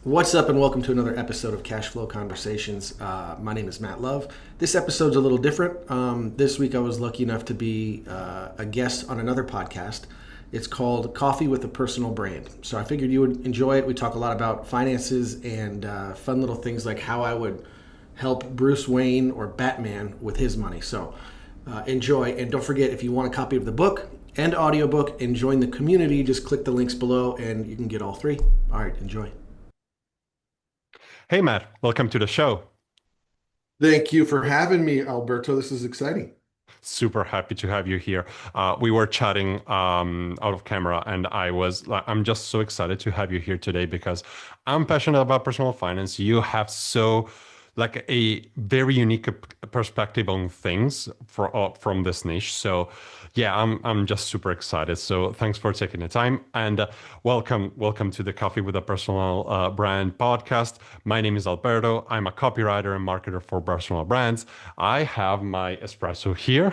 What's up, and welcome to another episode of Cashflow Conversations. My name is Matt Love. This episode's a little different. This week I was lucky enough to be a guest on another podcast. It's called Coffee with a Personal Brand. So I figured you would enjoy it. We talk a lot about finances and fun little things like how I would help Bruce Wayne or Batman with his money. So enjoy, and don't forget, if you want a copy of the book and audiobook and join the community, just click the links below and you can get all three. All right, enjoy. Hey, Matt, welcome to the show. Thank you for having me, Alberto. This is exciting. Super happy to have you here. We were chatting out of camera, and I'm just so excited to have you here today because I'm passionate about personal finance. You have like a very unique perspective on things from this niche. So, yeah, I'm just super excited. So, thanks for taking the time and welcome to the Coffee with a Personal Brand podcast. My name is Alberto. I'm a copywriter and marketer for personal brands. I have my espresso here.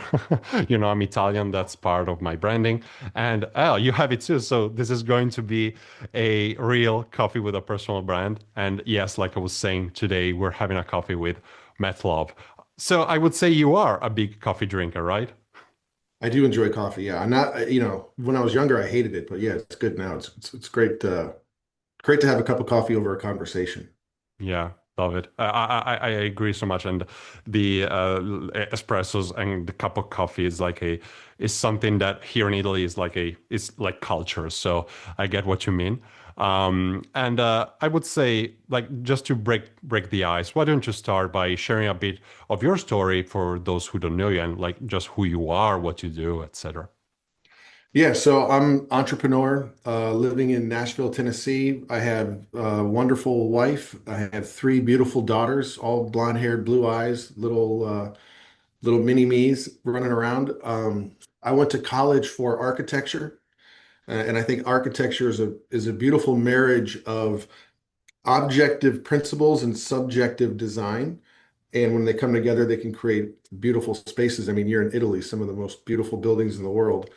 I'm Italian. That's part of my branding, and you have it too. So, this is going to be a real coffee with a personal brand. And yes, like I was saying, today we're having a coffee with Matt Love. So I would say you are a big coffee drinker, right? I do enjoy coffee. Yeah, I'm not. When I was younger, I hated it, but yeah, it's good now. It's great. Great to have a cup of coffee over a conversation. Yeah, love it. I agree so much. And the espressos and the cup of coffee is something that here in Italy is like culture. So I get what you mean. And I would say, like, just to break the ice, why don't you start by sharing a bit of your story for those who don't know you and like just who you are, what you do, etc. Yeah, so I'm entrepreneur, living in Nashville, Tennessee. I have a wonderful wife. I have three beautiful daughters, all blonde haired, blue eyes, little mini me's running around. I went to college for architecture, and I think architecture is a beautiful marriage of objective principles and subjective design. And when they come together, they can create beautiful spaces. I mean, you're in Italy, some of the most beautiful buildings in the world.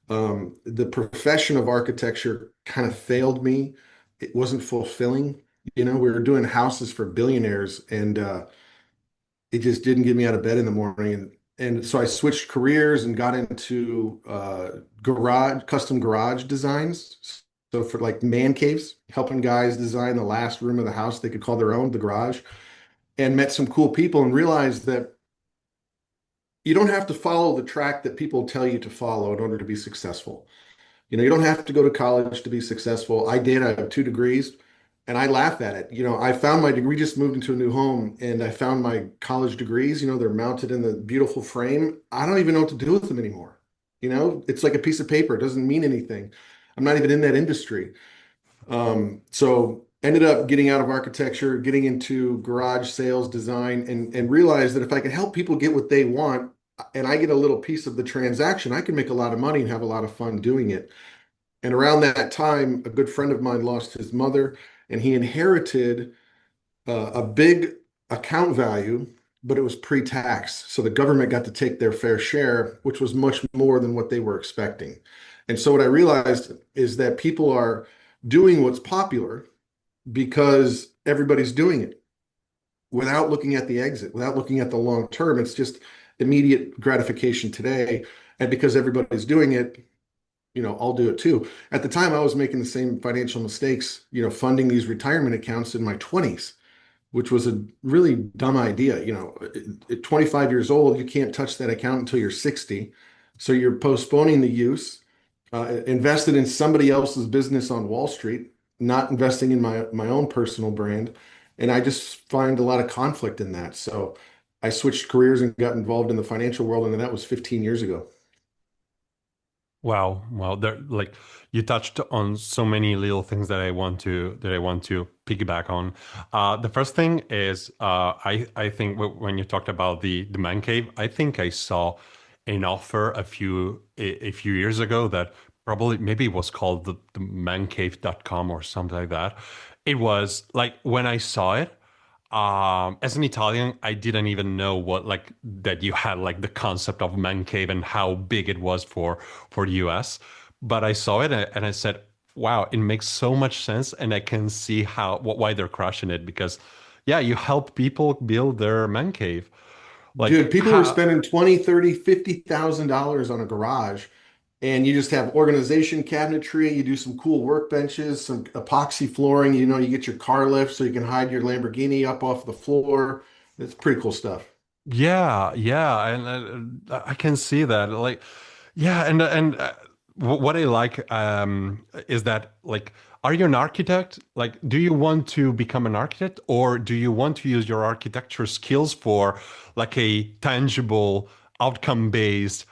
The profession of architecture kind of failed me. It wasn't fulfilling. We were doing houses for billionaires, and it just didn't get me out of bed in the morning. And so I switched careers and got into custom garage designs. So for like man caves, helping guys design the last room of the house they could call their own, the garage, and met some cool people and realized that you don't have to follow the track that people tell you to follow in order to be successful. You don't have to go to college to be successful. I did. I have 2 degrees, and I laugh at it. I found my degree, just moved into a new home, and I found my college degrees. They're mounted in the beautiful frame. I don't even know what to do with them anymore. It's like a piece of paper. It doesn't mean anything. I'm not even in that industry. So ended up getting out of architecture, getting into garage sales design, and realized that if I can help people get what they want, and I get a little piece of the transaction, I can make a lot of money and have a lot of fun doing it. And around that time, a good friend of mine lost his mother, and he inherited a big account value, but it was pre-tax. So the government got to take their fair share, which was much more than what they were expecting. And so what I realized is that people are doing what's popular because everybody's doing it without looking at the exit, without looking at the long term. It's just immediate gratification today. And because everybody's doing it, I'll do it too. At the time, I was making the same financial mistakes, funding these retirement accounts in my 20s, which was a really dumb idea. At 25 years old, you can't touch that account until you're 60. So you're postponing the use, invested in somebody else's business on Wall Street, not investing in my own personal brand. And I just find a lot of conflict in that. So I switched careers and got involved in the financial world, and that was 15 years ago. Wow, wow, there like you touched on so many little things that I want to piggyback on. The first thing is I think when you talked about the man cave, I think I saw an offer a few years ago that probably maybe it was called the mancave.com or something like that. It was like when I saw it, as an Italian, I didn't even know what like that you had like the concept of man cave and how big it was for the US. But I saw it and I said, wow, it makes so much sense, and I can see why they're crushing it because, yeah, you help people build their man cave. Like Dude, people are how spending 20, 30, $50,000 on a garage, and you just have organization cabinetry, you do some cool workbenches, some epoxy flooring, you get your car lift so you can hide your Lamborghini up off the floor. It's pretty cool stuff. Yeah, yeah, and I can see that. Like, yeah, and what I like is that like, are you an architect? Like, do you want to become an architect, or do you want to use your architecture skills for like a tangible, outcome-based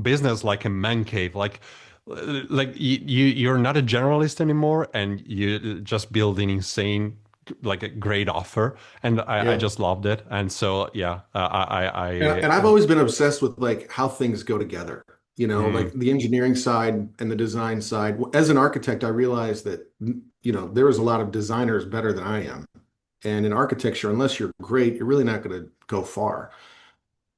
business, like a man cave? Like you're not a generalist anymore, and you just building insane like a great offer and I Yeah. just loved it. And so, yeah, And I've always been obsessed with like how things go together, like mm, the engineering side and the design side. As an architect, I realized that, there is a lot of designers better than I am. And in architecture, unless you're great, you're really not going to go far.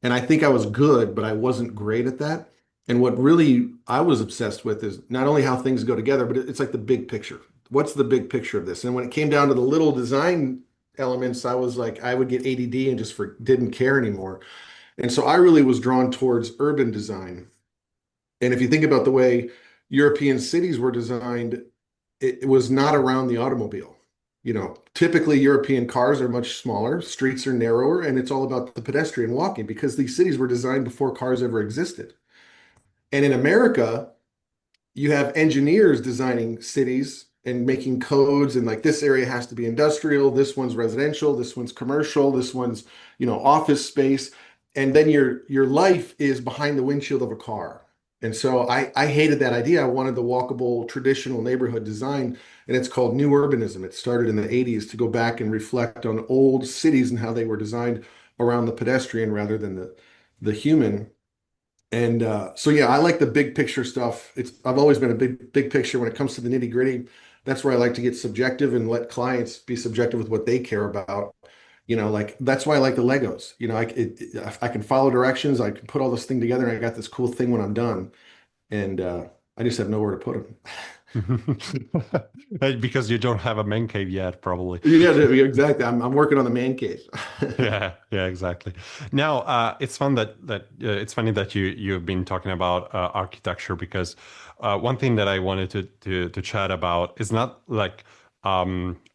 And I think I was good, but I wasn't great at that. And what really I was obsessed with is not only how things go together, but it's like the big picture. What's the big picture of this? And when it came down to the little design elements, I was like, I would get ADD and just didn't care anymore. And so I really was drawn towards urban design. And if you think about the way European cities were designed, it was not around the automobile. Typically European cars are much smaller, streets are narrower, and it's all about the pedestrian walking because these cities were designed before cars ever existed. And in America, you have engineers designing cities and making codes and like this area has to be industrial, this one's residential, this one's commercial, this one's, office space. And then your life is behind the windshield of a car. And so I hated that idea. I wanted the walkable traditional neighborhood design, and it's called new urbanism. It started in the 80s to go back and reflect on old cities and how they were designed around the pedestrian rather than the human. And so yeah, I like the big picture stuff. I've always been a big picture when it comes to the nitty gritty. That's where I like to get subjective and let clients be subjective with what they care about. Like that's why I like the Legos. I can follow directions. I can put all this thing together, and I got this cool thing when I'm done. And I just have nowhere to put them. because you don't have a man cave yet, probably. Yeah, exactly. I'm working on the man cave. Yeah, yeah, exactly. Now, it's fun it's funny that you've been talking about architecture because one thing that I wanted to chat about is not like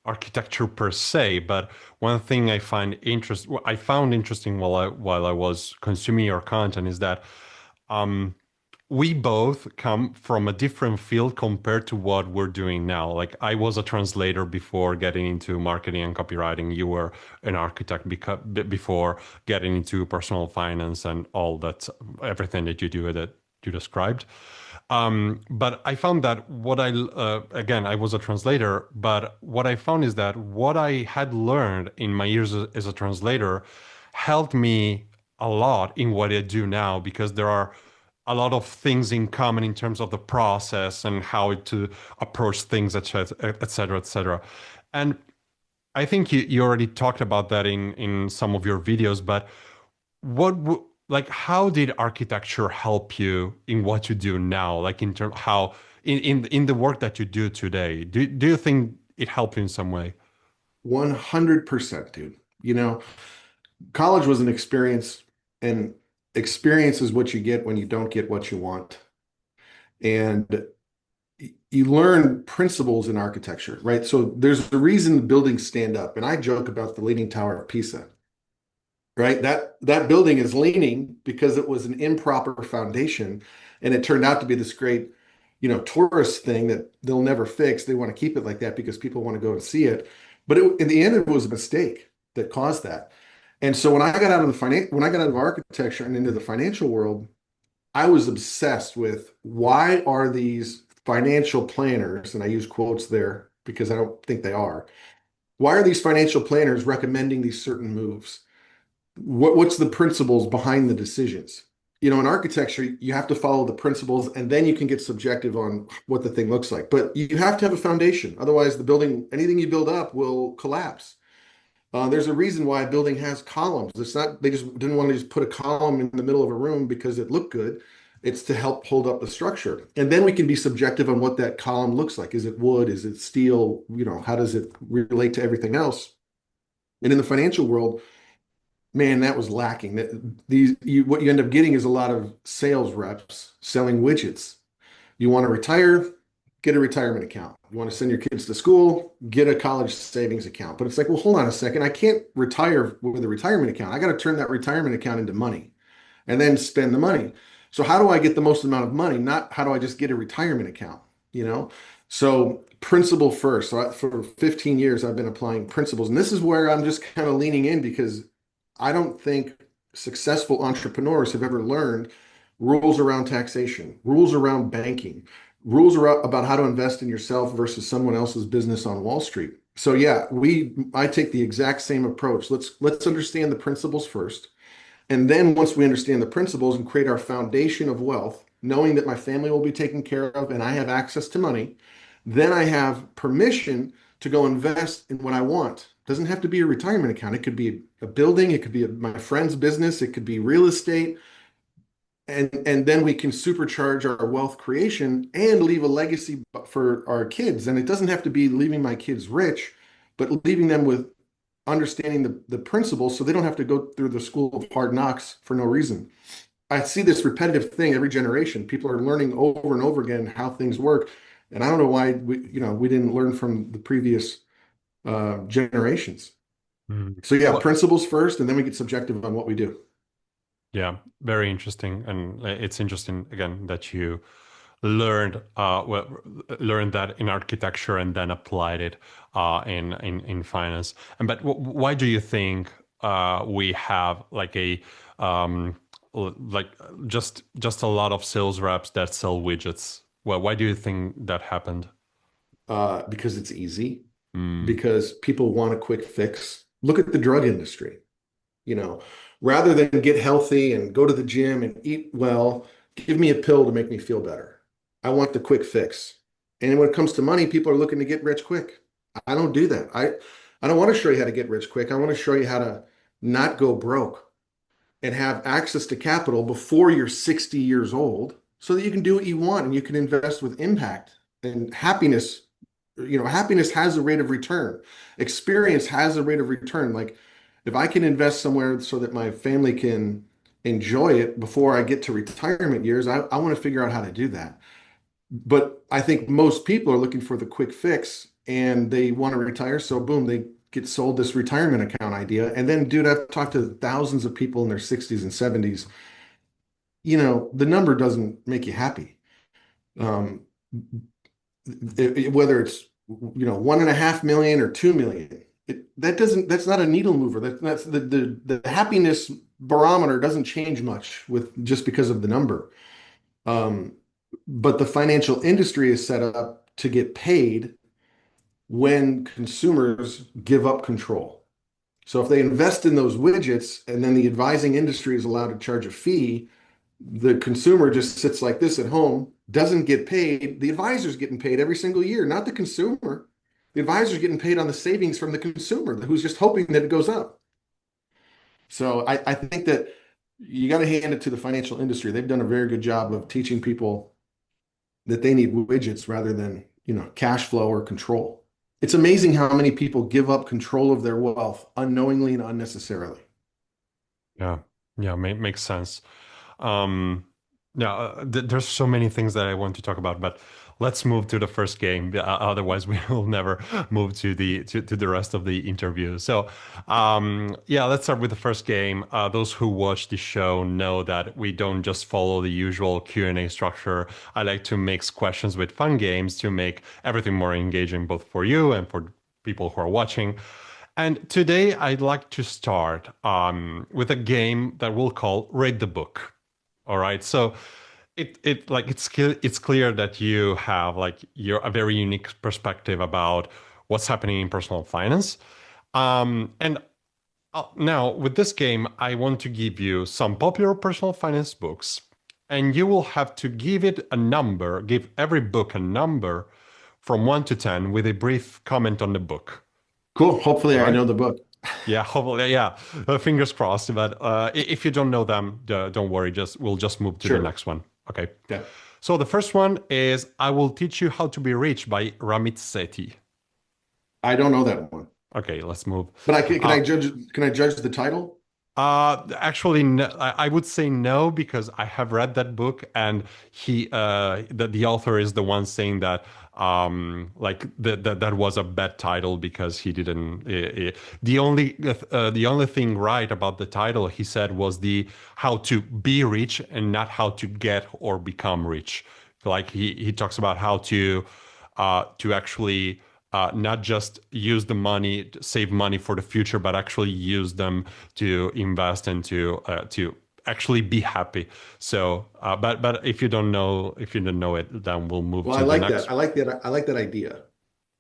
architecture per se, but one thing I found interesting while I was consuming your content is that um, we both come from a different field compared to what we're doing now. Like I was a translator before getting into marketing and copywriting. You were an architect before getting into personal finance and all that, everything that you do that you described. But I found that again, I was a translator, but what I found is that what I had learned in my years as a translator helped me a lot in what I do now because there are a lot of things in common in terms of the process and how to approach things, et cetera, et cetera. And I think you already talked about that in some of your videos, but like how did architecture help you in what you do now? Like in terms how in the work that you do today, do you think it helped you in some way? 100%, dude. College was an experience, and experience is what you get when you don't get what you want. And you learn principles in architecture, right? So there's a reason buildings stand up. And I joke about the Leaning Tower of Pisa, right? That building is leaning because it was an improper foundation, and it turned out to be this great, tourist thing that they'll never fix. They want to keep it like that because people want to go and see it. But in the end, it was a mistake that caused that. And so when I got out of architecture and into the financial world, I was obsessed with why are these financial planners, and I use quotes there because I don't think they are. Why are these financial planners recommending these certain moves? What's the principles behind the decisions? In architecture, you have to follow the principles and then you can get subjective on what the thing looks like. But you have to have a foundation. Otherwise, anything you build up will collapse. There's a reason why a building has columns. It's not, they just didn't want to just put a column in the middle of a room because it looked good. It's to help hold up the structure. And then we can be subjective on what that column looks like. Is it wood? Is it steel? How does it relate to everything else? And in the financial world, man, that was lacking. What you end up getting is a lot of sales reps selling widgets. You want to retire, get a retirement account. You want to send your kids to school, get a college savings account. But it's like, well, hold on a second. I can't retire with a retirement account. I got to turn that retirement account into money and then spend the money. So how do I get the most amount of money? Not how do I just get a retirement account, you know? So principle first. For 15 years, I've been applying principles. And this is where I'm just kind of leaning in because I don't think successful entrepreneurs have ever learned rules around taxation, rules around banking, rules around, about how to invest in yourself versus someone else's business on Wall Street. So yeah, I take the exact same approach. Let's understand the principles first. And then once we understand the principles and create our foundation of wealth, knowing that my family will be taken care of and I have access to money, then I have permission to go invest in what I want. It doesn't have to be a retirement account. It could be a building, it could be my friend's business, it could be real estate. And then we can supercharge our wealth creation and leave a legacy for our kids. And it doesn't have to be leaving my kids rich, but leaving them with understanding the principles so they don't have to go through the school of hard knocks for no reason. I see this repetitive thing every generation. People are learning over and over again how things work. And I don't know why we didn't learn from the previous generations. Mhm. So yeah, Well, principles first, and then we get subjective on what we do. yeah, very interesting, and it's interesting again that you learned learned that in architecture and then applied it in finance. And but why do you think we have like a like just a lot of sales reps that sell widgets? Well, why do you think that happened? Because it's easy, Mm, because people want a quick fix. Look at the drug industry. You know, rather than get healthy and go to the gym and eat well, give me a pill to make me feel better. I want the quick fix. And when it comes to money, people are looking to get rich quick. I don't do that. I don't want to show you how to get rich quick. I want to show you how to not go broke and have access to capital before you're 60 years old so that you can do what you want and you can invest with impact and happiness. Happiness has a rate of return. Experience has a rate of return. Like if I can invest somewhere so that my family can enjoy it before I get to retirement years, I want to figure out how to do that. But I think most people are looking for the quick fix and they want to retire. So boom, they get sold this retirement account idea. And then, dude, I've talked to thousands of people in their 60s and 70s. The number doesn't make you happy. Um, Whether it's 1.5 million or 2 million, that's not a needle mover. That's the happiness barometer doesn't change much with just because of the number. Um, but the financial industry is set up to get paid when consumers give up control. So if they invest in those widgets and then the advising industry is allowed to charge a fee, the consumer just sits like this at home, doesn't get paid. The advisor's getting paid every single year, not the consumer. The advisor's getting paid on the savings from the consumer who's just hoping that it goes up. So I think that you got to hand it to the financial industry. They've done a very good job of teaching people that they need widgets rather than, cash flow or control. It's amazing how many people give up control of their wealth unknowingly and unnecessarily. yeah, yeah, makes sense. Yeah, there's so many things that I want to talk about, but let's move to the first game. Otherwise, we will never move to the rest of the interview. So, yeah, let's start with the first game. Those who watch the show know that we don't just follow the usual Q&A structure. I like to mix questions with fun games to make everything more engaging, both for you and for people who are watching. And today I'd like to start with a game that we'll call Read the Book. All right. So it's clear that you have like you're a very unique perspective about what's happening in personal finance. And now with this game, I want to give you some popular personal finance books, and you will have to give it a number, give every book a number from 1 to 10 with a brief comment on the book. Cool. All Hopefully, I right. know the book. Yeah, hopefully, yeah. Fingers crossed. But if you don't know them, don't worry. Just we'll just move to the Sure. next one. Okay. Yeah. So the first one is I Will Teach You How to Be Rich by Ramit Sethi. I don't know that one. Okay, let's move. But Uh, can I judge the title? Actually, no, I would say no because I have read that book and the author is the one saying that like that was a bad title because he didn't. The only thing right about the title he said was the how to be rich and not how to get or become rich. Like he talks about how to actually not just use the money, save money for the future, but actually use them to invest and to actually be happy. So, but if you don't know it, then we'll move Well, I to the like that. next. I like that. I like that idea.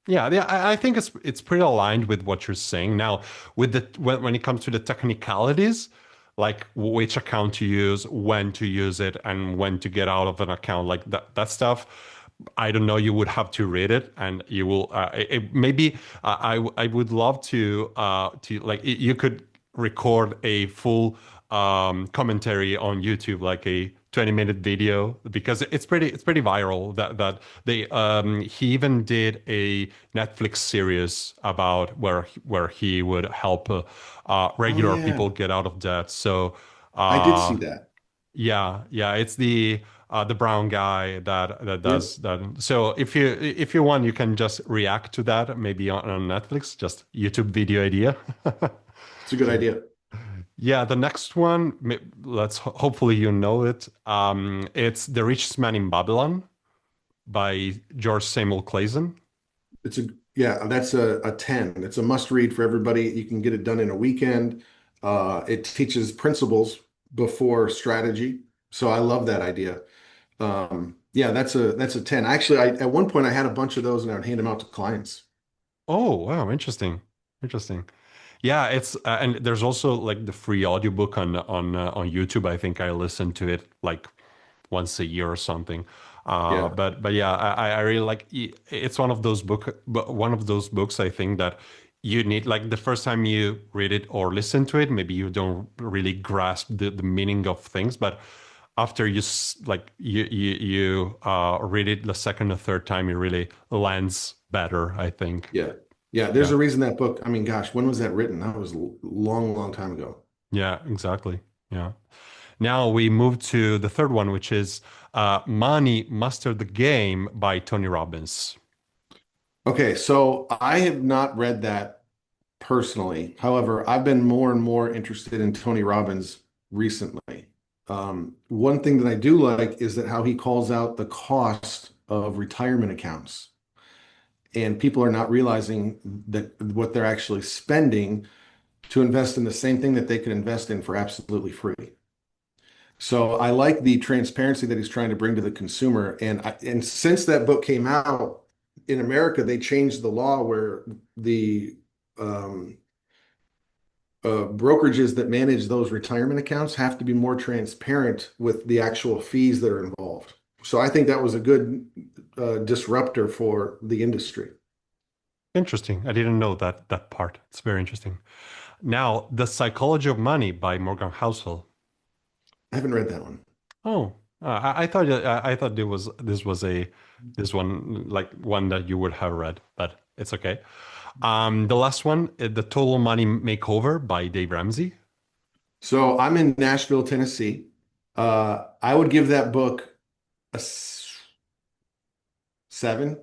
Yeah, yeah, I think it's pretty aligned with what you're saying. Now, with the when it comes to the technicalities, like which account to use, when to use it, and when to get out of an account, like that stuff. I don't know. You would have to read it, and you will. Maybe I would love to like you could record a full commentary on YouTube, like a 20-minute video, because it's pretty viral. That they he even did a Netflix series about where he would help Oh regular yeah, people get out of debt. So I did uh, see that. yeah, yeah, it's the brown guy that does Yep, that. So if you want, you can just react to that maybe on Netflix, just YouTube video idea. it's a good idea. Yeah, the next one, let's hopefully you know it. It's The Richest Man in Babylon by George Samuel Clayton. It's a Yeah, that's a 10. It's a must read for everybody. You can get it done in a weekend. It teaches principles before strategy. So I love that idea. Yeah, that's a 10. Actually, at one point I had a bunch of those and I would hand them out to clients. Oh, wow, interesting. Interesting. Yeah, it's and there's also like the free audiobook on YouTube. I think I listen to it like once a year or something. Yeah, But yeah, I really like it's one of those books I think that you need like the first time you read it or listen to it, maybe you don't really grasp the meaning of things, but after like you read it the second or third time, it really lands better, I think. yeah, yeah. There's Yeah. a reason that book, I mean, gosh, when was that written? That was a long, long time ago. Yeah, exactly. Yeah. Now we move to the third one, which is Money Master the Game by Tony Robbins. Okay, so I have not read that personally. However, I've been more and more interested in Tony Robbins recently. One thing that I do like is that how he calls out the cost of retirement accounts. And people are not realizing that what they're actually spending to invest in the same thing that they could invest in for absolutely free. So I like the transparency that he's trying to bring to the consumer. And since that book came out in America, they changed the law where the um, brokerages that manage those retirement accounts have to be more transparent with the actual fees that are involved. So I think that was a good disruptor for the industry. Interesting. I didn't know that part. It's very interesting. Now, The Psychology of Money by Morgan Housel. I haven't read that one. Oh, I thought this was this one like one that you would have read, but it's okay. The last one, The Total Money Makeover by Dave Ramsey. So I'm in Nashville, Tennessee. I would give that book a 7.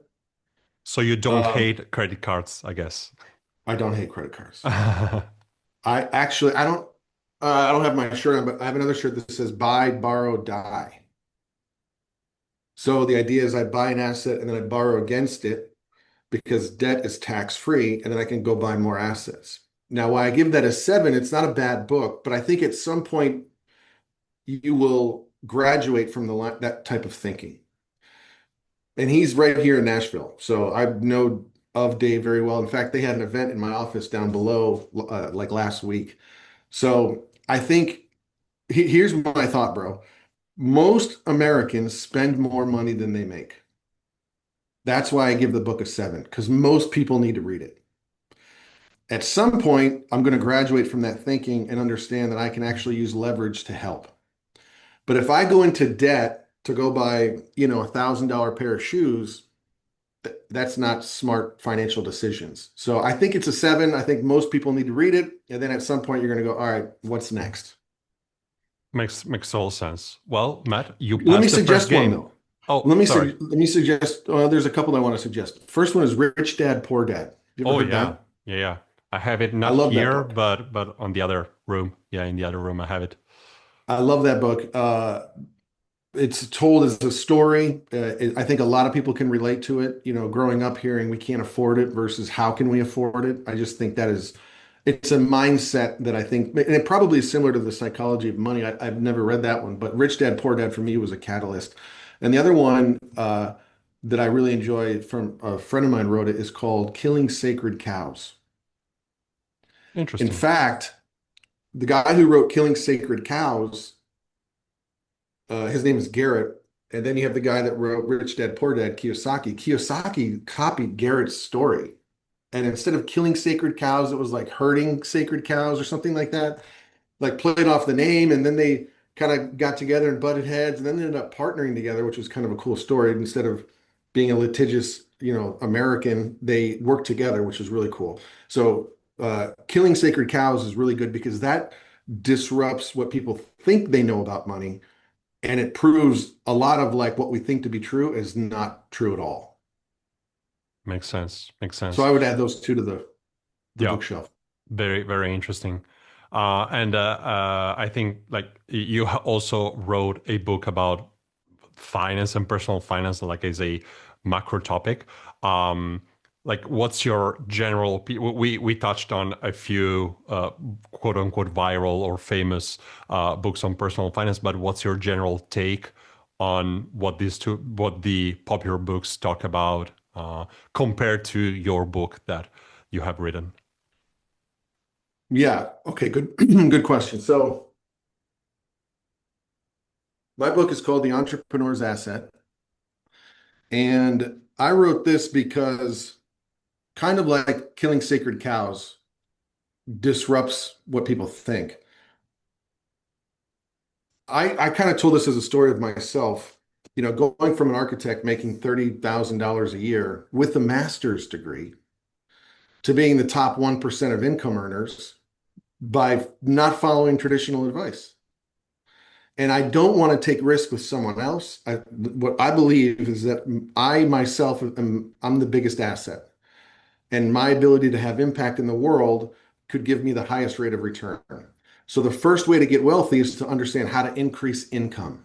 So you don't Um, hate credit cards, I guess. I don't hate credit cards. I don't have my shirt on, but I have another shirt that says buy, borrow, die. So the idea is I buy an asset and then I borrow against it because debt is tax free, and then I can go buy more assets. Now, why I give that a 7, it's not a bad book, but I think at some point you will graduate from that type of thinking. And he's right here in Nashville. So I know of Dave very well. In fact, they had an event in my office down below like last week. So I think here's my thought, bro. Most Americans spend more money than they make. That's why I give the book a 7, because most people need to read it. At some point, I'm going to graduate from that thinking and understand that I can actually use leverage to help. But if I go into debt to go buy, $1,000 pair of shoes, that's not smart financial decisions. So I think it's a seven. I think most people need to read it. And then at some point you're going to go, all right, what's next? Makes all sense. Well, Matt, you Let me passed the first suggest one game. though. Oh, sorry. Let me suggest, there's a couple I want to suggest. First one is Rich Dad, Poor Dad. You ever Oh heard yeah. that? Yeah, yeah. I have it I not love that here, book. but on the other room. Yeah, in the other room I have it. I love that book. It's told as a story. I think a lot of people can relate to it. Growing up hearing we can't afford it versus how can we afford it. I just think it's a mindset that I think, and it probably is similar to the psychology of money. I've never read that one, but Rich Dad Poor Dad for me was a catalyst. And the other one that I really enjoy from a friend of mine wrote it is called Killing Sacred Cows. In Interesting. fact, the guy who wrote Killing Sacred Cows, his name is Garrett. And then you have the guy that wrote Rich Dad Poor Dad, Kiyosaki. Kiyosaki copied Garrett's story. And instead of killing sacred cows, it was like herding sacred cows or something like that. Like played off the name. And then they kind of got together and butted heads and then they ended up partnering together, which was kind of a cool story. Instead of being a litigious, American, they worked together, which is really cool. So killing sacred cows is really good because that disrupts what people think they know about money and it proves a lot of like what we think to be true is not true at all. Makes sense. Makes So sense. I would add those two to the Yeah. bookshelf. Very, very interesting. And I think like you also wrote a book about finance and personal finance, like as a macro topic. Um, like, what's your general? We touched on a few quote unquote viral or famous books on personal finance, but what's your general take on what the popular books talk about compared to your book that you have written? Yeah. Okay. Good. Good question. So my book is called The Entrepreneur's Asset, and I wrote this because kind of like killing sacred cows disrupts what people think. I kind of told this as a story of myself, going from an architect making $30,000 a year with a master's degree to being the top 1% of income earners by not following traditional advice. And I don't want to take risk with someone else. What I believe is that I myself I'm the biggest asset, and my ability to have impact in the world could give me the highest rate of return. So the first way to get wealthy is to understand how to increase income.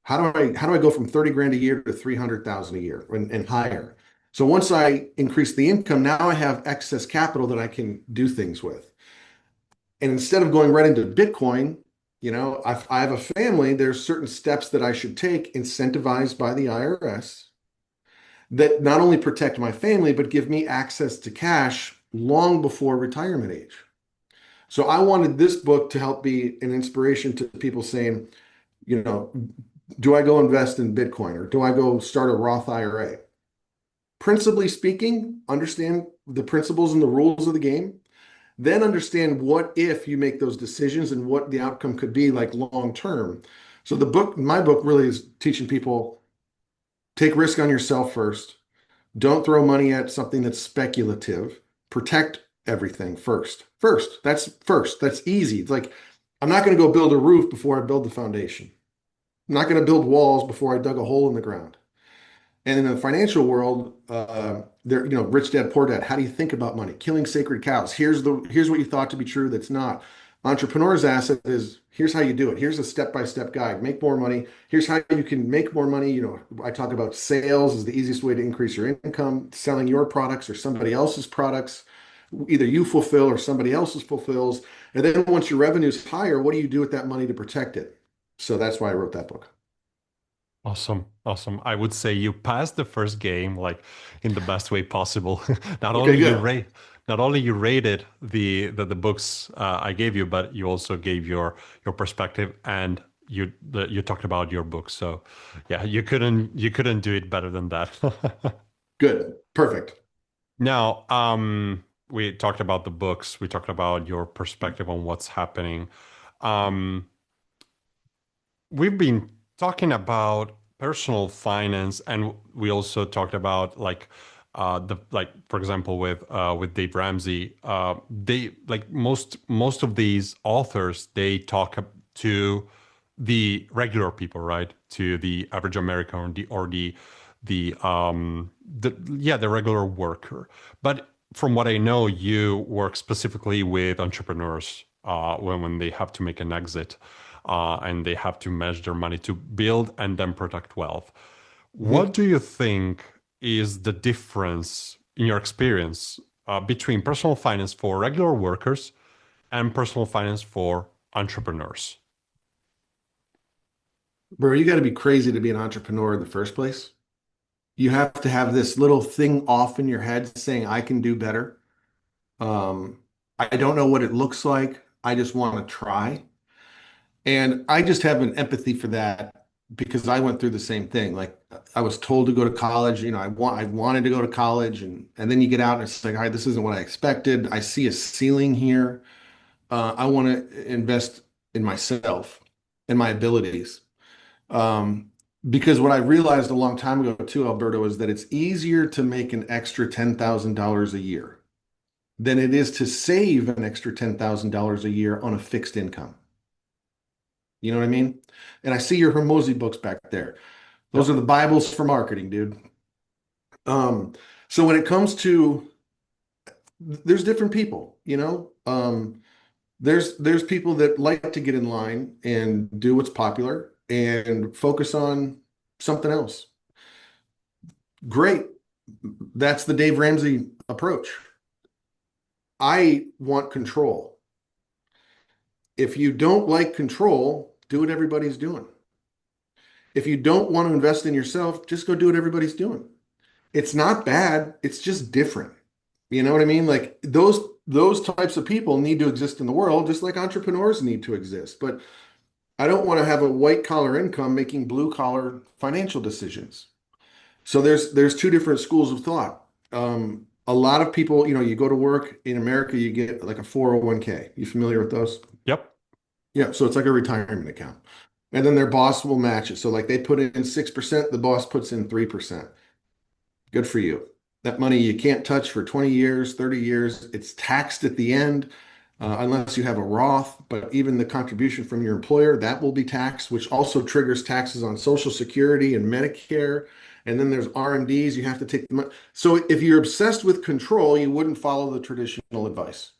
How do I go from 30 grand a year to 300,000 a year and higher? So once I increase the income, now I have excess capital that I can do things with. And instead of going right into Bitcoin, I have a family, there's certain steps that I should take incentivized by the IRS that not only protect my family, but give me access to cash long before retirement age. So I wanted this book to help be an inspiration to people saying, you know, do I go invest in Bitcoin or do I go start a Roth IRA? Principally speaking, understand the principles and the rules of the game. Then understand what if you make those decisions and what the outcome could be like long term. So my book really is teaching people take risk on yourself first. Don't throw money at something that's speculative. Protect everything first. First. That's easy. It's like I'm not going to go build a roof before I build the foundation. I'm not going to build walls before I dug a hole in the ground. And in the financial world, rich dad, poor dad. How do you think about money? Killing sacred cows. Here's what you thought to be true that's not. Entrepreneur's asset is here's how you do it. Here's a step-by-step guide. Make more money. Here's how you can make more money. I talk about sales is the easiest way to increase your income, selling your products or somebody else's products. Either you fulfill or somebody else's fulfills. And then once your revenue is higher, what do you do with that money to protect it? So that's why I wrote that book. Awesome, awesome. I would say you passed the first game like in the best way possible. Not Okay, only you good. rate, not only you rated the books I gave you, but you also gave your perspective and you talked about your book. So yeah, you couldn't do it better than that. Good. Perfect. Now, we talked about the books. We talked about your perspective on what's happening. Um, we've been talking about personal finance, and we also talked about like the like for example with Dave Ramsey, they like most of these authors they talk to the regular people, right? To the average American or the yeah, the regular worker. But from what I know, you work specifically with entrepreneurs when they have to make an exit and they have to manage their money to build and then protect wealth. What Mhm. do you think is the difference in your experience between personal finance for regular workers and personal finance for entrepreneurs? Bro, you got to be crazy to be an entrepreneur in the first place. You have to have this little thing off in your head saying, I can do better. Um, I don't know what it looks like. I just want to try. And I just have an empathy for that because I went through the same thing. Like I was told to go to college, I wanted to go to college and then you get out and it's like, all right, this isn't what I expected. I see a ceiling here. I want to invest in myself and my abilities. Um, because what I realized a long time ago too, Alberto, is that it's easier to make an extra $10,000 a year than it is to save an extra $10,000 a year on a fixed income. You know what I mean? And I see your Hormozy books back there. Those are Yep. the Bibles for marketing, dude. Um, so when it comes to, there's different people, you know. There's people that like to get in line and do what's popular and focus on something else. Great. That's the Dave Ramsey approach. I want control. If you don't like control, do what everybody's doing. If you don't want to invest in yourself, just go do what everybody's doing. It's not bad. It's just different. You know what I mean? Like those types of people need to exist in the world, just like entrepreneurs need to exist. But I don't want to have a white collar income making blue collar financial decisions. So there's two different schools of thought. A lot of people, you go to work in America, you get like a 401k. You familiar with those? Yep. Yeah, so it's like a retirement account. And then their boss will match it. So like they put in 6%, the boss puts in 3%. Good for you. That money you can't touch for 20 years, 30 years. It's taxed at the end, unless you have a Roth. But even the contribution from your employer, that will be taxed, which also triggers taxes on Social Security and Medicare. And then there's RMDs. You have to take the money. So if you're obsessed with control, you wouldn't follow the traditional advice.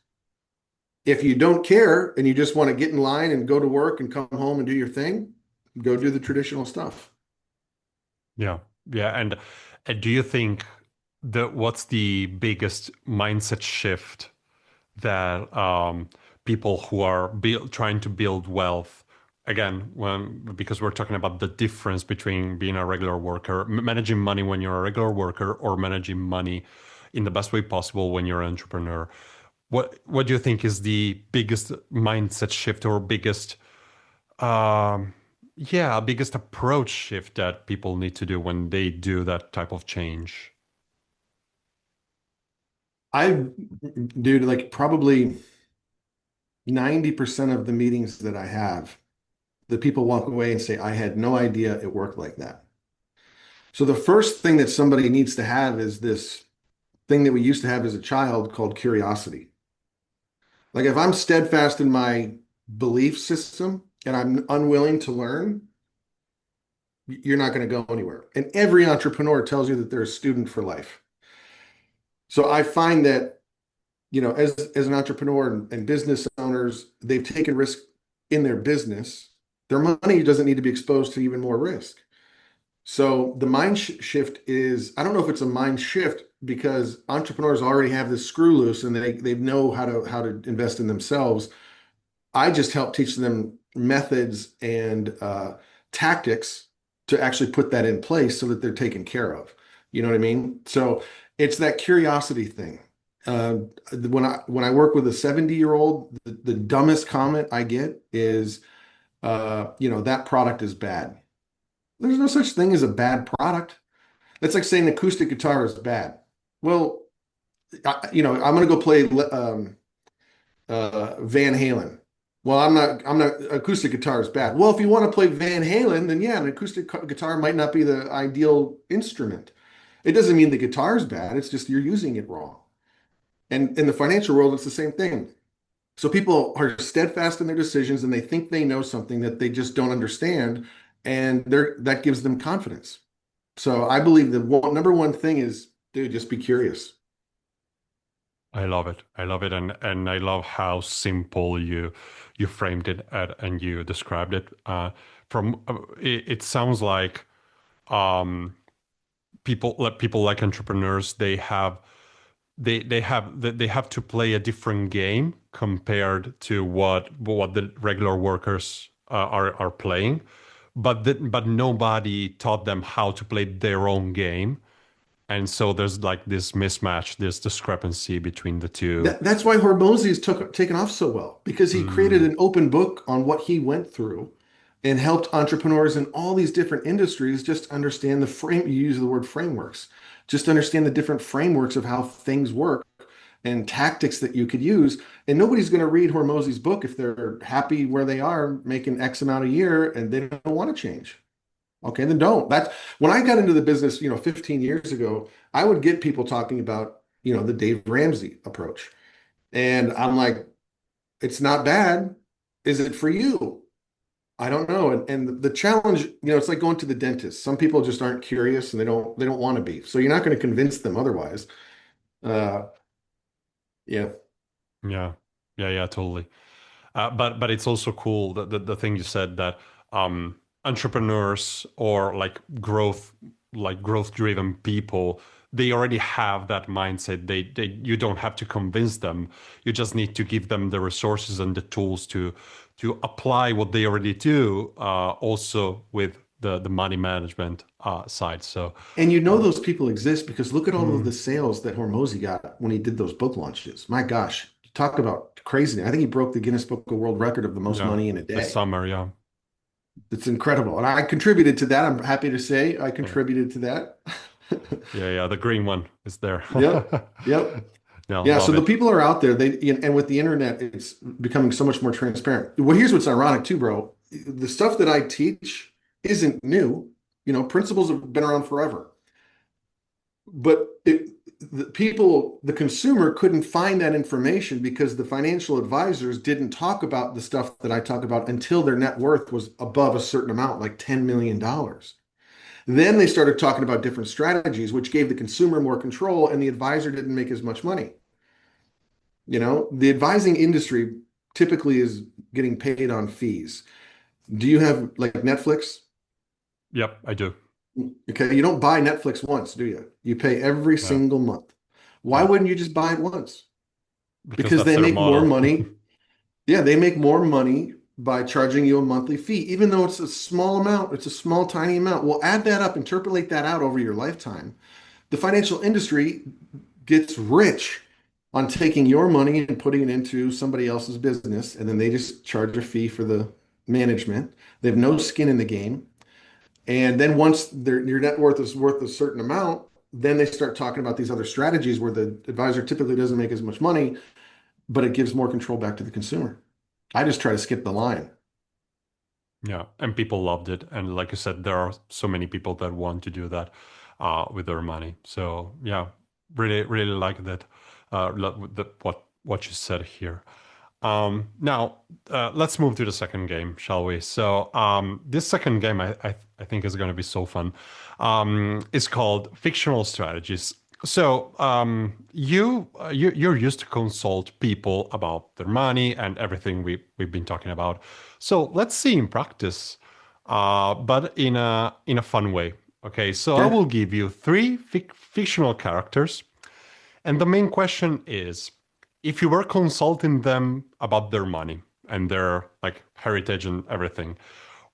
If you don't care and you just want to get in line and go to work and come home and do your thing, go do the traditional stuff. Yeah. Yeah. And do you think that what's the biggest mindset shift that people who are trying to build wealth again because we're talking about the difference between being a regular worker managing money when you're a regular worker or managing money in the best way possible when you're an entrepreneur, what do you think is the biggest mindset shift or biggest yeah biggest approach shift that people need to do when they do that type of change? I, dude, like probably 90% of the meetings that I have, the people walk away and say, I had no idea it worked like that. So the first thing that somebody needs to have is this thing that we used to have as a child called curiosity. Like if I'm steadfast in my belief system and I'm unwilling to learn, you're not going to go anywhere. And every entrepreneur tells you that they're a student for life. So I find that, as an entrepreneur and business owners, they've taken risk in their business. Their money doesn't need to be exposed to even more risk. So the mind shift is, I don't know if it's a mind shift because entrepreneurs already have this screw loose and they know how to invest in themselves. I just help teach them methods and tactics to actually put that in place so that they're taken care of. You know what I mean? So it's that curiosity thing. Uh, when I work with a 70-year-old, the dumbest comment I get is, that product is bad. There's no such thing as a bad product. That's like saying acoustic guitar is bad. Well, I'm going to go play Van Halen. Well, I'm not, acoustic guitar is bad. Well, if you want to play Van Halen, then yeah, an guitar might not be the ideal instrument. It doesn't mean the guitar is bad. It's just you're using it wrong. And in the financial world, it's the same thing. So people are steadfast in their decisions and they think they know something that they just don't understand, and that gives them confidence. So I believe the number one thing is, dude, just be curious. I love it. I love it, and I love how simple you framed it and you described it. From it sounds like um, people like entrepreneurs, they have to play a different game compared to what the regular workers are playing, but nobody taught them how to play their own game, and so there's like this mismatch, this discrepancy between the two. That's why Hormozy's took taken off so well, because he created Mm, an open book on what he went through and helped entrepreneurs in all these different industries just understand the frame. You use the word frameworks, just understand the different frameworks of how things work and tactics that you could use. And nobody's going to read Hormozy's book if they're happy where they are making X amount a year and they don't want to change. Okay, then don't. That's when I got into the business, 15 years ago, I would get people talking about, the Dave Ramsey approach. And I'm like, it's not bad. Is it for you? I don't know. And the challenge, it's like going to the dentist. Some people just aren't curious and they don't want to be. So you're not going to convince them otherwise. Uh, yeah. yeah, yeah, totally. But it's also cool that the thing you said that entrepreneurs or like growth driven people, they already have that mindset. They you don't have to convince them. You just need to give them the resources and the tools to apply what they already do. Also with the money management side. So And um, those people exist because look at all of the mm, sales that Hormozy got when he did those book launches. My gosh, talk about crazy. I think he broke the Guinness Book of World Record of the most yeah, money in a this day. summer, yeah. It's incredible. And I contributed to that. I'm happy to say I Yeah, contributed to that. yeah. The green one is there. Yep. Yep. No, Yeah. So love the it. people are out there. And with the internet, it's becoming so much more transparent. Well, here's what's ironic too, bro. The stuff that I teach isn't new. Principles have been around forever. But the consumer couldn't find that information because the financial advisors didn't talk about the stuff that I talk about until their net worth was above a certain amount, like $10 million. Then they started talking about different strategies, which gave the consumer more control and the advisor didn't make as much money. The advising industry typically is getting paid on fees. Do you have like Netflix? Yep, I do. Okay, you don't buy Netflix once, do you? You pay every Yeah, single month. Why yeah. wouldn't you just buy it once? Because Because that's they their make more model. money. Yeah, they make more money by charging you a monthly fee, even though it's a small amount. It's a small, tiny amount. Well, add that up, interpolate that out over your lifetime. The financial industry gets rich on taking your money and putting it into somebody else's business, and then they just charge a fee for the management. They have no skin in the game. And then once your net worth is worth a certain amount, then they start talking about these other strategies where the advisor typically doesn't make as much money, but it gives more control back to the consumer. I just try to skip the line. Yeah, and people loved it. And like you said, there are so many people that want to do that with their money. So yeah, really like that. What you said here. Now let's move to the second game, shall we? So this second game, I think is going to be so fun. It's called Fictional Strategies. So you're used to consult people about their money and everything we've been talking about. So let's see in practice, but in a fun way. Okay, so I Okay. will give you three fictional characters, and the main question is, if you were consulting them about their money and their like heritage and everything,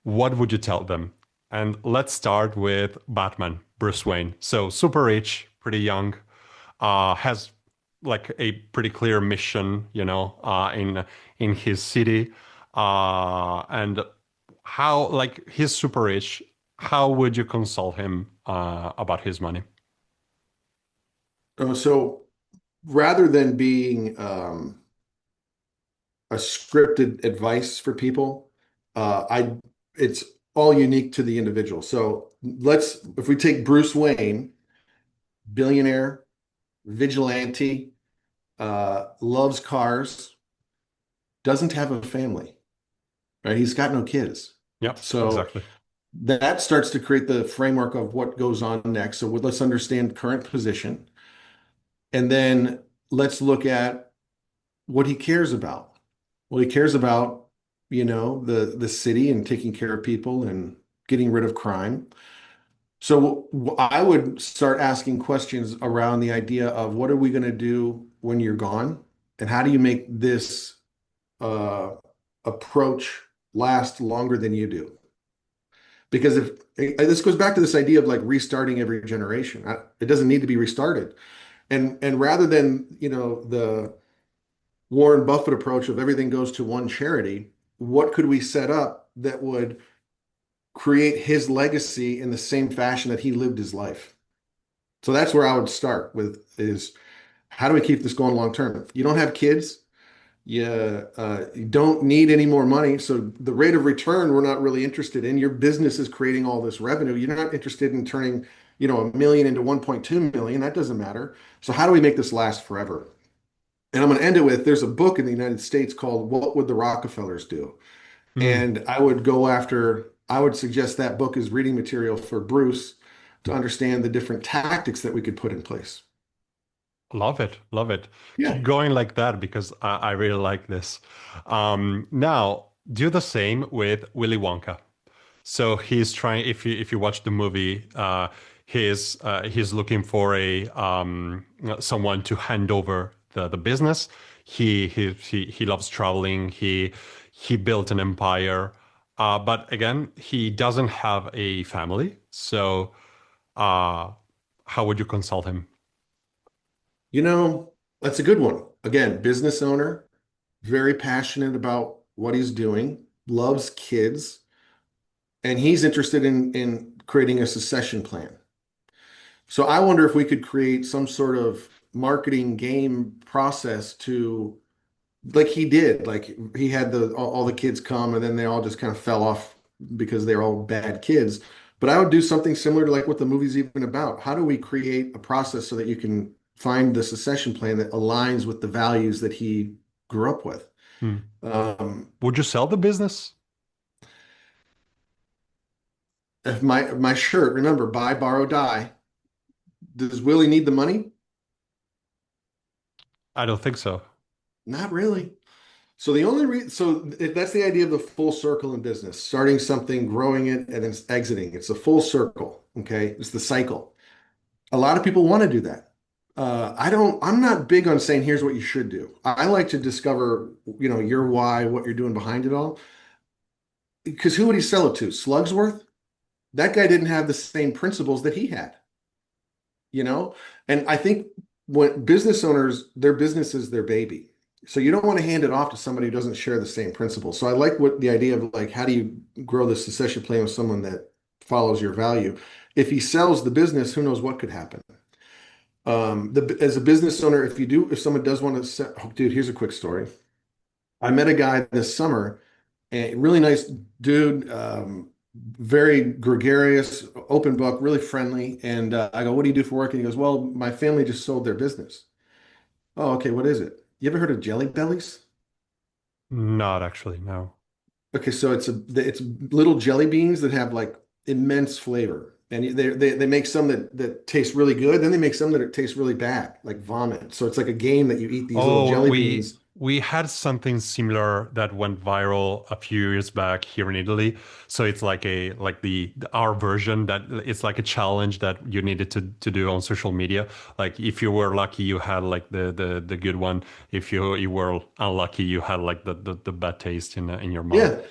what would you tell them? And let's start with Batman, Bruce Wayne. So super rich, pretty young, has like a pretty clear mission, in his city, and how like he's super rich. How would you consult him about his money? So rather than being, a scripted advice for people. I it's all unique to the individual. So if we take Bruce Wayne, billionaire, vigilante, loves cars, doesn't have a family, right? He's got no kids. Yeah, So exactly. that starts to create the framework of what goes on next. So let's understand current position, and then let's look at what he cares about. Well, he cares about, the city and taking care of people and getting rid of crime. So I would start asking questions around the idea of what are we going to do when you're gone, and how do you make this uh, approach last longer than you do? Because if this goes back to this idea of like restarting every generation, it doesn't need to be restarted. And rather than, the Warren Buffett approach of everything goes to one charity, what could we set up that would create his legacy in the same fashion that he lived his life? So that's where I would start with is how do we keep this going long term? You don't have kids, you don't need any more money. So the rate of return we're not really interested in. Your business is creating all this revenue. You're not interested in turning, a million into 1.2 million. That doesn't matter. So how do we make this last forever? And I'm going to end it with there's a book in the United States called What Would the Rockefellers Do? Hmm. And I would suggest that book is reading material for Bruce to understand the different tactics that we could put in place. Love it. Love it. Keep Yeah. going like that because I really like this. Now, do the same with Willy Wonka. So he's trying. If you watch the movie, he's looking for a someone to hand over the business. He loves traveling. He built an empire, but again, he doesn't have a family. So, uh, how would you consult him? You know, that's a good one. Again, business owner, very passionate about what he's doing, loves kids, and he's interested in creating a succession plan. So I wonder if we could create some sort of marketing game process to like he did. Like he had all the kids come and then they all just kind of fell off because they're all bad kids. But I would do something similar to like what the movie's even about. How do we create a process so that you can find the succession plan that aligns with the values that he grew up with? Hmm. Um, Would you sell the business? if my shirt, remember, buy, borrow, die. Does Willie need the money? I don't think so. Not really. So the only so if that's the idea of the full circle in business, starting something, growing it, and then exiting. It's a full circle. Okay, it's the cycle. A lot of people want to do that. I don't. I'm not big on saying here's what you should do. I like to discover, your why, what you're doing behind it all. Because who would he sell it to? Slugsworth? That guy didn't have the same principles that he had. And I think when business owners, their business is their baby. So you don't want to hand it off to somebody who doesn't share the same principles. So I like what the idea of like, how do you grow this succession plan with someone that follows your value? If he sells the business, who knows what could happen? As a business owner, if someone does want to sell, oh, dude, here's a quick story. I met a guy this summer, a really nice dude, very gregarious, open book, really friendly. And I go, "What do you do for work?" And he goes, "Well, my family just sold their business." Oh, okay. What is it? You ever heard of Jelly Bellies? Not actually, no. Okay, so it's little jelly beans that have like immense flavor, and they make some that taste really good. Then they make some that taste really bad, like vomit. So it's like a game that you eat these little Oh, jelly we beans. we had something similar that went viral a few years back here in Italy. So it's like our version that it's like a challenge that you needed to do on social media. Like if you were lucky, you had like the good one. If you were unlucky, you had like the bad taste in your mouth. Yeah.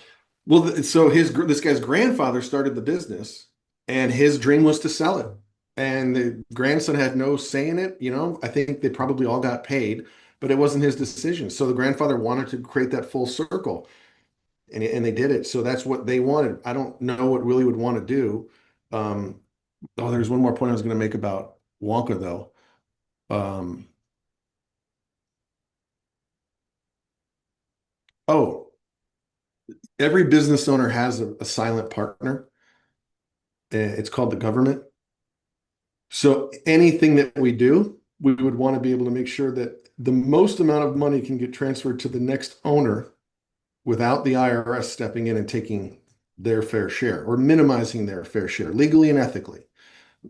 Well, so this guy's grandfather started the business, and his dream was to sell it. And the grandson had no say in it. I think they probably all got paid, but it wasn't his decision. So the grandfather wanted to create that full circle, and they did it. So that's what they wanted. I don't know what Willie would want to do. Um, there's one more point I was going to make about Wonka, though. Um, Oh, every business owner has a silent partner. It's called the government. So anything that we do, we would want to be able to make sure that the most amount of money can get transferred to the next owner without the IRS stepping in and taking their fair share or minimizing their fair share legally and ethically.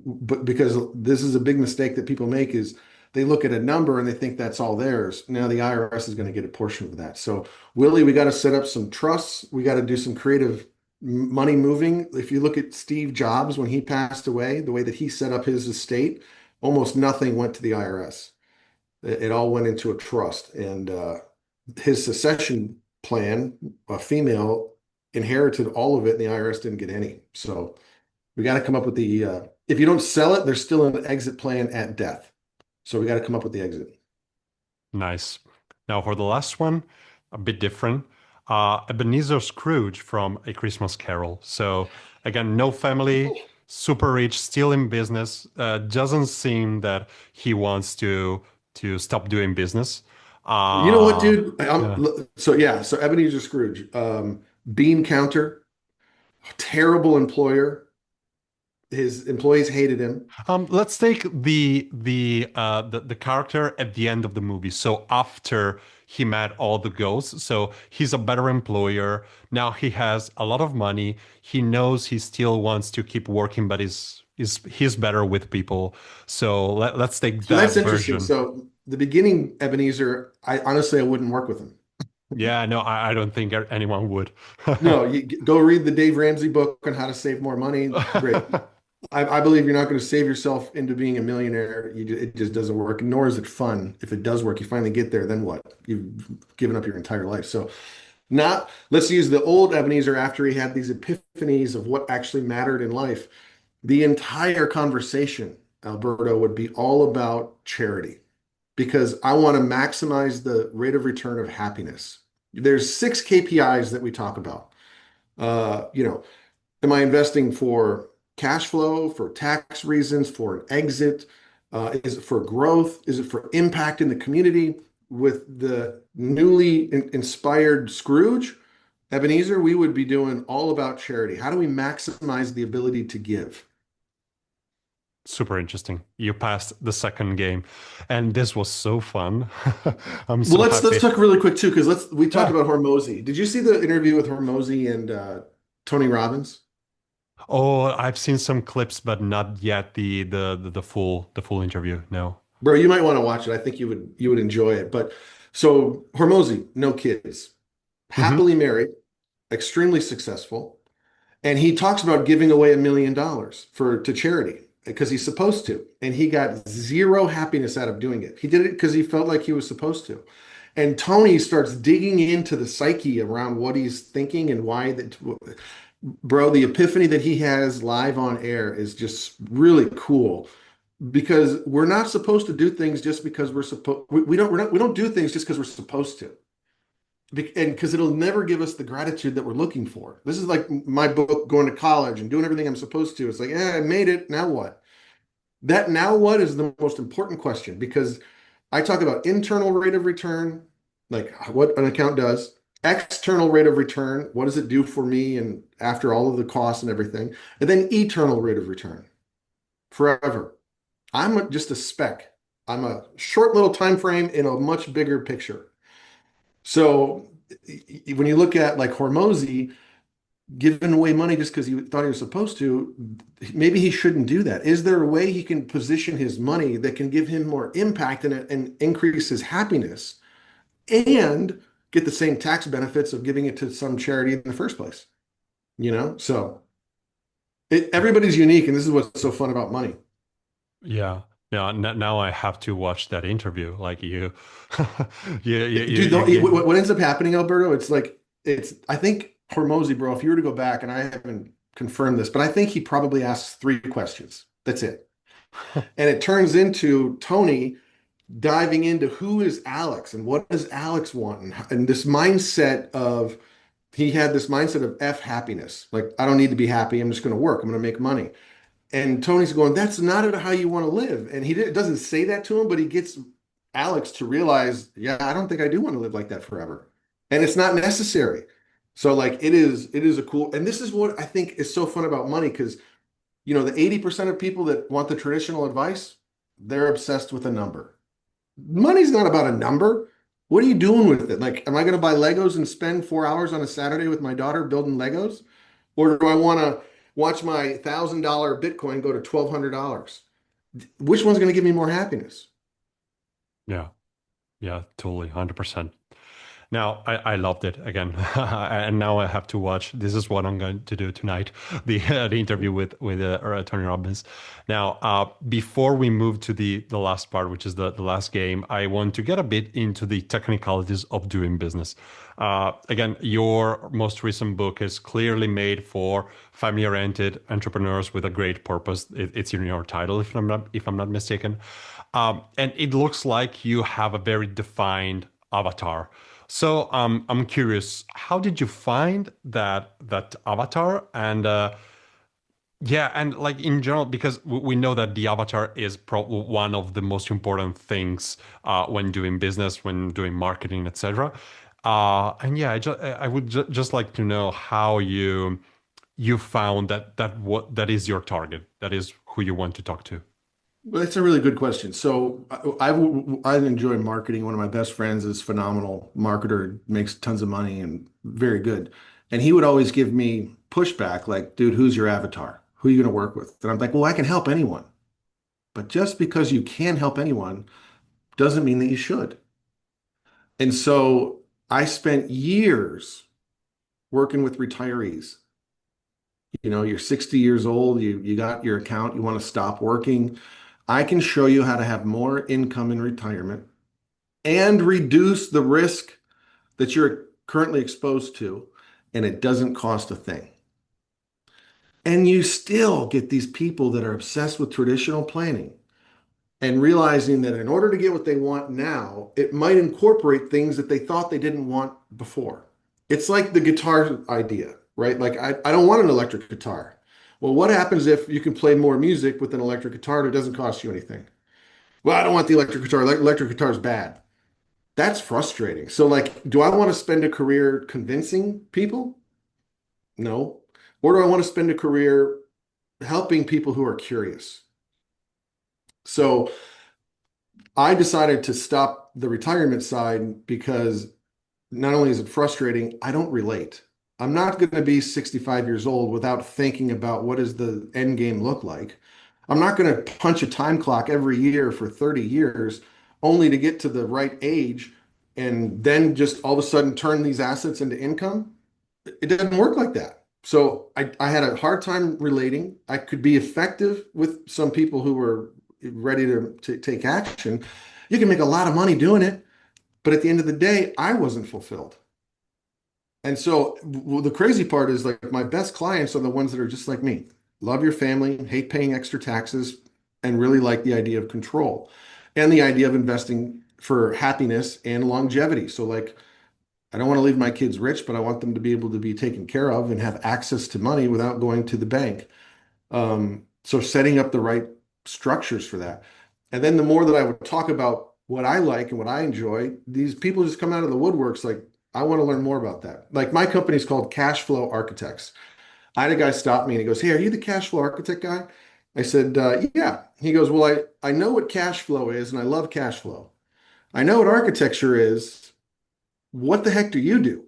But because this is a big mistake that people make is they look at a number and they think that's all theirs. Now the IRS is going to get a portion of that. So Willie, we got to set up some trusts. We got to do some creative money moving. If you look at Steve Jobs when he passed away, the way that he set up his estate, almost nothing went to the IRS. It all went into a trust. And his succession plan, a female inherited all of it, and the IRS didn't get any. So we got to come up with the if you don't sell it, there's still an exit plan at death. So we got to come up with the exit. Nice. Now for the last one, a bit different. Ebenezer Scrooge from A Christmas Carol. So again, no family, super rich, still in business. Doesn't seem that he wants to stop doing business. You know what, Uh, dude? yeah. So yeah, so Ebenezer Scrooge, bean counter, terrible employer. His employees hated him. Let's take the character at the end of the movie. So after he met all the ghosts, so he's a better employer. Now he has a lot of money. He knows he still wants to keep working, but he's better with people. So let's take So that that's interesting. version. So the beginning, Ebenezer, I honestly I wouldn't work with him. Yeah, no, I don't think anyone would. No, you go read the Dave Ramsey book on how to save more money. Great. I believe you're not going to save yourself into being a millionaire. It just doesn't work, nor is it fun. If it does work, you finally get there, then what? You've given up your entire life. So not, let's use the old Ebenezer after he had these epiphanies of what actually mattered in life. The entire conversation, Alberto, would be all about charity because I want to maximize the rate of return of happiness. There's six KPIs that we talk about. You know, am I investing for cash flow, for tax reasons, for an exit? Is it for growth? Is it for impact in the community? With the newly inspired Scrooge, Ebenezer, we would be doing all about charity. How do we maximize the ability to give? Super interesting. You passed the second game, and this was so fun. I'm Well, so let's happy. talk really quick too, because we talked Yeah. about Hormozy. Did you see the interview with Hormozy and Tony Robbins? Oh, I've seen some clips, but not yet the full interview. No. Bro, you might want to watch it. I think you would enjoy it. But so Hormozy, no kids, Hmm. happily married, extremely successful, and he talks about giving away $1 million for to charity because he's supposed to, and he got zero happiness out of doing it. He did it because he felt like he was supposed to. And Tony starts digging into the psyche around what he's thinking and why that, bro, the epiphany that he has live on air is just really cool because we're not supposed to do things just because we don't do things just because we're supposed to. And because it'll never give us the gratitude that we're looking for. This is like my book going to college and doing everything I'm supposed to. It's like, I made it. Now what? That now what is the most important question because I talk about internal rate of return, like what an account does, external rate of return, what does it do for me and after all of the costs and everything, and then eternal rate of return forever. Just a speck. I'm a short little time frame in a much bigger picture. So when you look at like Hormozy giving away money just because he thought he was supposed to, maybe he shouldn't do that. Is there a way he can position his money that can give him more impact and increase his happiness and get the same tax benefits of giving it to some charity in the first place? So everybody's unique, and this is what's so fun about money. Yeah. Yeah. Now I have to watch that interview. Like you, you Dude, give. what ends up happening, Alberto, I think Hormozy, bro, if you were to go back, and I haven't confirmed this, but I think he probably asks three questions. That's it. And it turns into Tony diving into who is Alex and what does Alex want? And this mindset of, he had this mindset of F happiness. Like, I don't need to be happy. I'm just going to work. I'm going to make money. And Tony's going, that's not how you want to live. And doesn't say that to him, but he gets Alex to realize, yeah, I don't think I do want to live like that forever. and it's not necessary. So like it is a cool, and this is what I think is so fun about money because the 80% of people that want the traditional advice, they're obsessed with a number. Money's not about a number. What are you doing with it? Like, am I going to buy Legos and spend 4 hours on a Saturday with my daughter building Legos? Or do I want to watch my $1,000 Bitcoin go to $1,200? Which one's going to give me more happiness? Yeah. Yeah, totally, 100%. Now, I loved it again, and now I have to watch. This is what I'm going to do tonight: the interview with Tony Robbins. Now, before we move to the last part, which is the last game, I want to get a bit into the technicalities of doing business. Again, your most recent book is clearly made for family-oriented entrepreneurs with a great purpose. It's in your title, if I'm not mistaken, and it looks like you have a very defined avatar. So I'm curious, how did you find that avatar? And yeah, and like in general, because we know that the avatar is one of the most important things when doing business, when doing marketing, etc. And yeah, I would just like to know how you found that is your target, that is who you want to talk to. Well, that's a really good question. So I enjoy marketing. One of my best friends is phenomenal marketer, makes tons of money and very good. And he would always give me pushback like, dude, who's your avatar? Who are you going to work with? And I'm like, well, I can help anyone. But just because you can help anyone doesn't mean that you should. And so I spent years working with retirees. You're 60 years old, you got your account, you want to stop working. I can show you how to have more income in retirement and reduce the risk that you're currently exposed to, and it doesn't cost a thing. And you still get these people that are obsessed with traditional planning and realizing that in order to get what they want now, it might incorporate things that they thought they didn't want before. It's like the guitar idea, right? Like, I don't want an electric guitar. Well, what happens if you can play more music with an electric guitar and it doesn't cost you anything? Well, I don't want the electric guitar. Electric guitar is bad. That's frustrating. So, like, do I want to spend a career convincing people? No. Or do I want to spend a career helping people who are curious? So, I decided to stop the retirement side because not only is it frustrating, I don't relate. I'm not going to be 65 years old without thinking about what does the end game look like. I'm not going to punch a time clock every year for 30 years only to get to the right age and then just all of a sudden turn these assets into income. It doesn't work like that. So I had a hard time relating. I could be effective with some people who were ready to take action. You can make a lot of money doing it, but at the end of the day, I wasn't fulfilled. And so the crazy part is like my best clients are the ones that are just like me. Love your family, hate paying extra taxes, and really like the idea of control and the idea of investing for happiness and longevity. So like I don't want to leave my kids rich, but I want them to be able to be taken care of and have access to money without going to the bank. So setting up the right structures for that. And then the more that I would talk about what I like and what I enjoy, these people just come out of the woodworks like, I want to learn more about that. Like my company is called Cashflow Architects. I had a guy stop me and he goes, hey, are you the cash flow architect guy? I said, yeah. He goes, well, I know what cash flow is and I love cash flow. I know what architecture is. What the heck do you do?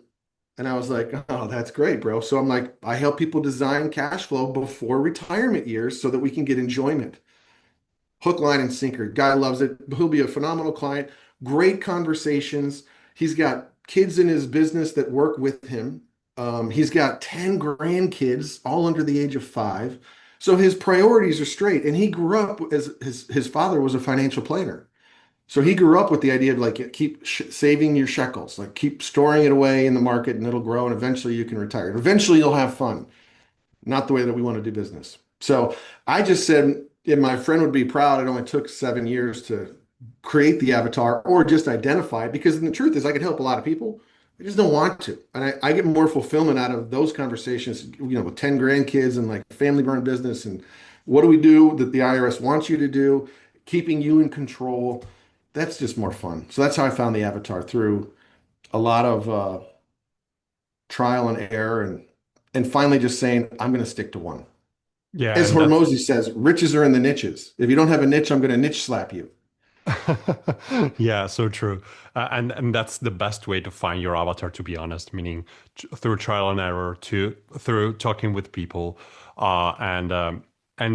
And I was like, oh, that's great, bro. So I'm like, I help people design cash flow before retirement years so that we can get enjoyment. Hook, line, and sinker. Guy loves it. He'll be a phenomenal client. Great conversations. He's got kids in his business that work with him. He's got 10 grandkids, all under the age of 5. So his priorities are straight. And he grew up as his father was a financial planner. So he grew up with the idea of like keep saving your shekels, like keep storing it away in the market and it'll grow and eventually you can retire. Eventually you'll have fun, not the way that we want to do business. So I just said, yeah, my friend would be proud. It only took 7 years to create the avatar or just identify it because the truth is I could help a lot of people. I just don't want to. And I get more fulfillment out of those conversations, with 10 grandkids and like family run business. And what do we do that the IRS wants you to do? Keeping you in control. That's just more fun. So that's how I found the avatar through a lot of trial and error and finally just saying, I'm going to stick to one. Yeah, As and that's Hormozy says, riches are in the niches. If you don't have a niche, I'm going to niche slap you. yeah, so true. And that's the best way to find your avatar, to be honest, meaning through trial and error, to through talking with people, and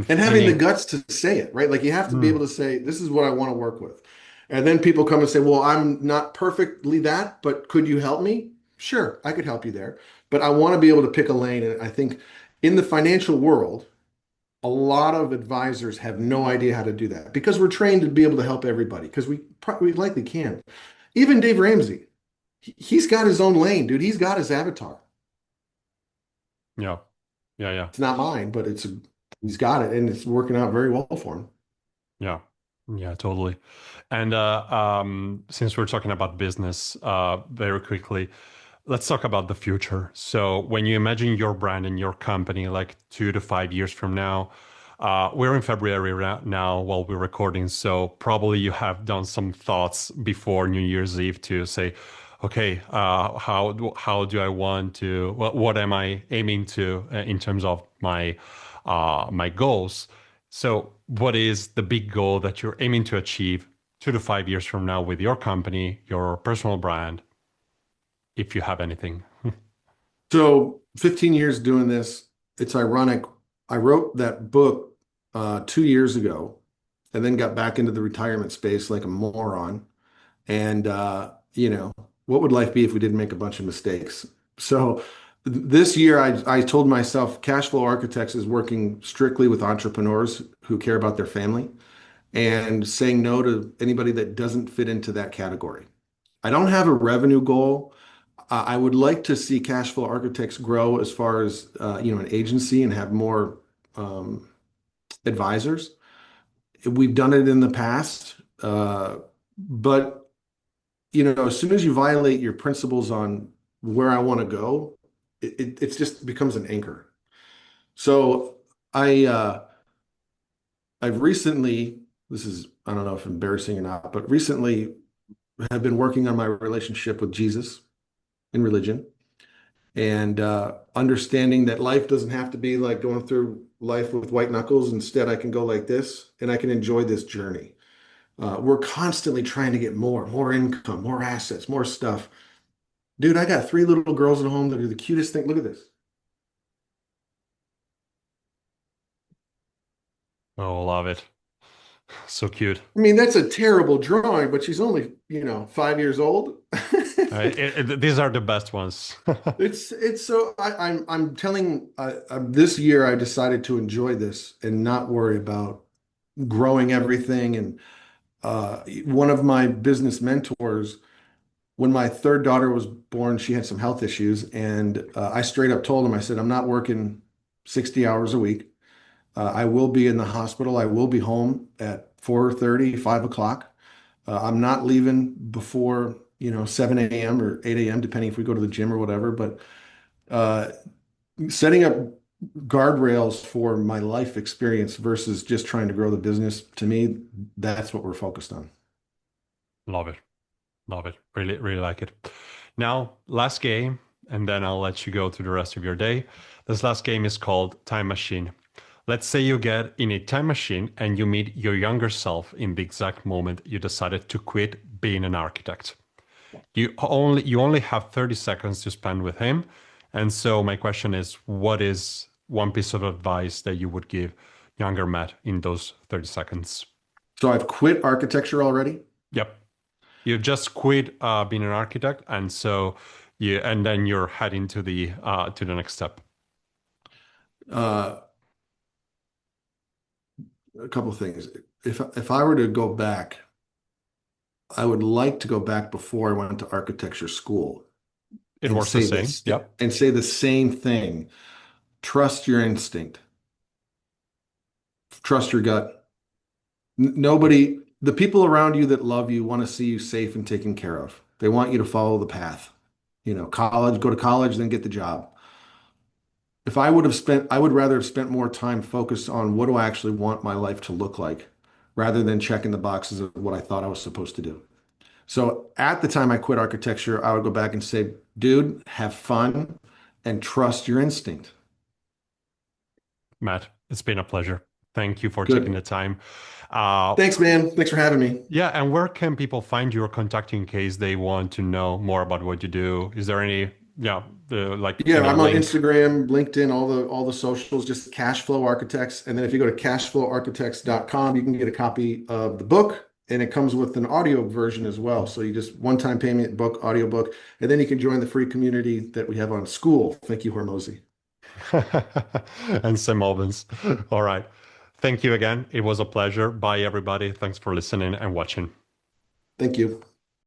And having the feeling. guts to say it, right? Like you have to be able Mm, to say, this is what I want to work with. And then people come and say, well, I'm not perfectly that, but could you help me? Sure, I could help you there. But I want to be able to pick a lane. And I think in the financial world, a lot of advisors have no idea how to do that because we're trained to be able to help everybody because we likely can. Even Dave Ramsey, he's got his own lane, dude. He's got his avatar. yeah, yeah, yeah. It's not mine, but he's got it and it's working out very well for him. Yeah. Yeah, totally. And since we're talking about business, very quickly, let's talk about the future. So when you imagine your brand and your company like 2 to 5 years from now, we're in February right now while we're recording. So probably you have done some thoughts before New Year's Eve to say, okay, how do I want to, what am I aiming to in terms of my goals? So, what is the big goal that you're aiming to achieve 2 to 5 years from now with your company, your personal brand, if you have anything? So 15 years doing this, it's ironic. I wrote that book 2 years ago and then got back into the retirement space like a moron. And what would life be if we didn't make a bunch of mistakes? So this year I told myself Cashflow Architects is working strictly with entrepreneurs who care about their family and saying no to anybody that doesn't fit into that category. I don't have a revenue goal. I would like to see Cashflow Architects grow as far as an agency and have more um, advisors. We've done it in the past, but as soon as you violate your principles on where I want to go, it just becomes an anchor. So I I've recently, this is I don't know if embarrassing or not, but recently have been working on my relationship with Jesus in religion and understanding that life doesn't have to be like going through life with white knuckles. Instead, I can go like this and I can enjoy this journey. We're constantly trying to get more income, more assets, more stuff. Dude, I got three little girls at home that are the cutest thing. Look at this. Oh, love it. So cute. I mean, that's a terrible drawing, but she's only, 5 years old. These are the best ones. It's so I'm telling this year I decided to enjoy this and not worry about growing everything. And one of my business mentors, when my third daughter was born, she had some health issues, and I straight up told him, I said, I'm not working 60 hours a week. I will be in the hospital. I will be home at 4:30, 5 o'clock. I'm not leaving before, 7 a.m. or 8 a.m., depending if we go to the gym or whatever. But uh, setting up guardrails for my life experience versus just trying to grow the business, to me, that's what we're focused on. Love it. Love it. Really, really like it. Now, last game, and then I'll let you go to the rest of your day. This last game is called Time Machine. Let's say you get in a time machine and you meet your younger self in the exact moment you decided to quit being an architect. You only have 30 seconds to spend with him. And so my question is, what is one piece of advice that you would give younger Matt in those 30 seconds? So I've quit architecture already. Yep. You just quit being an architect, and so and then you're heading to the next step. Uh, a couple of things. If I were to go back, I would like to go back before I went to architecture school It and works the say same. this Yep. and say the same thing. Trust your instinct. Trust your gut. Nobody, the people around you that love you want to see you safe and taken care of. They want you to follow the path. College, go to college, then get the job. If I would have spent, I would rather have spent more time focused on what do I actually want my life to look like rather than checking the boxes of what I thought I was supposed to do. So at the time I quit architecture, I would go back and say, dude, have fun and trust your instinct. Matt, it's been a pleasure. Thank you for taking the Good. time. Uh, Thanks, man. Thanks for having me. yeah, and where can people find you or contact you in case they want to know more about what you do? Is there any, yeah, like Yeah, any I'm on link? Instagram, LinkedIn, all the socials, just Cashflow Architects. And then if you go to cashflowarchitects.com, you can get a copy of the book, and it comes with an audio version as well. So you just one-time payment book, audio book, and then you can join the free community that we have on School. Thank you, Hormozy. And Sim Albans. All right. Thank you again. It was a pleasure. Bye, everybody. Thanks for listening and watching. Thank you.